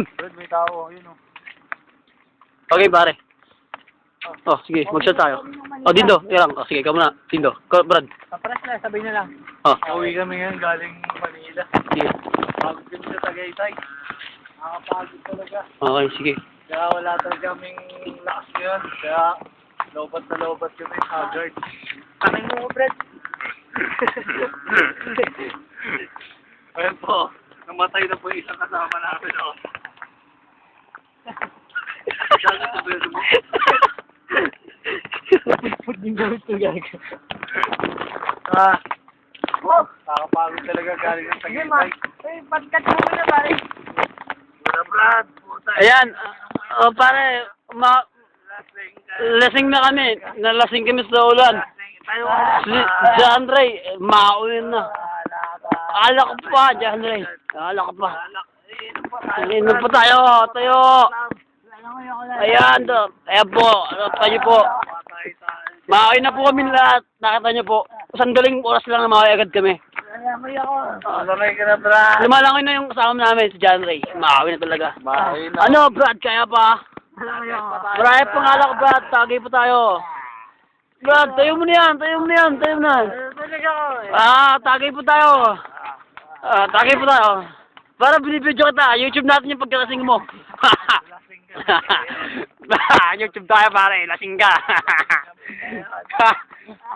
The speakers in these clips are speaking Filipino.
Brad, may tao. Ayun o. Okay, pare. Oh, sige, mag-shot tayo. Oh, Dindo, tirang. Oh, sige, ikaw muna. Dindo. Brad. Kaparas na, sabay na lang. Oh. Uwi kami ngayon galing Manila. Sige. Pagod kami sa Tagaytay. Nakakapagod talaga. Okay, sige. Kaya wala talaga kaming lakas ngayon. Kaya lobat na lobat kami. Haggard. Kaming mo, Brad. Ayun po. Namatay na po yung isang kasama namin. Oh. Dami sa beso mo. Put yung gawin ko gaga. Nakakapagod talaga galing ng Tagaytay. Pagkat mo na pare. Wala Brad. Ayan. Oh, pare. Lasing na kami. Nalasing kami sa ulan. Si John Ray, mauwin na. Akala ko pa, John Ray. Akala ko pa. Inom pa tayo. Tayo. Ayan, do. Ayan po. Tayo po. Mauwi na po kami lahat. Nakita niyo po. Sandaling oras lang na mauwi agad kami. Lamay ka na, Brad. Lumalangoy na yung kasama namin, si John Ray. Mauwi na talaga. Mauwi na. Ano, Brad? Kaya pa? Marami pang alak, Brad. Tagay pa tayo. Brad, tayo mo na yan. Tayo mo na yan. Tayo mo na. Tagay po tayo. Tagay po tayo. Para binibidyo kita. YouTube natin yung pagkalasing mo. YouTube tayo, pare. Lasing ka.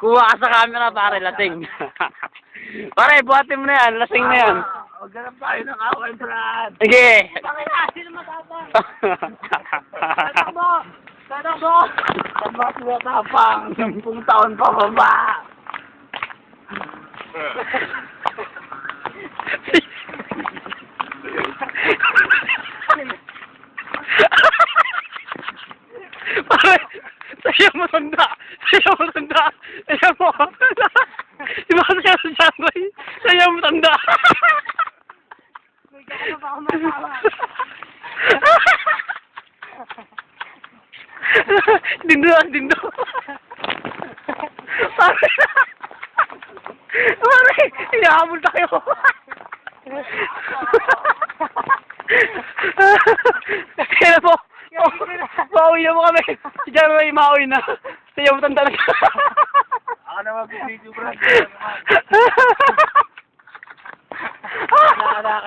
Kuha ka sa camera, pare. Lasing. Pare, buhatin mo na yan. Lasing na yan. Maghanap tayo ng away, Brad. Sige. Sino matapang? Tatakbo! Tatakbo! Tatakbo sila tapang. 10 taon pa baba. Pare, sayo mo tanda. Sayo mo tanda. Sayo mo. Di ba sayo sa Jangoy? Sayo mo tanda. Ano ba ako matawa? Dindo lang, dindo. Pare. Pare, inahabol tayo. Kaya po. Mauwi na mo kami. Si Jangoy, mauwi na. Sayo mo tanda na. Ako na mag-video, Brad.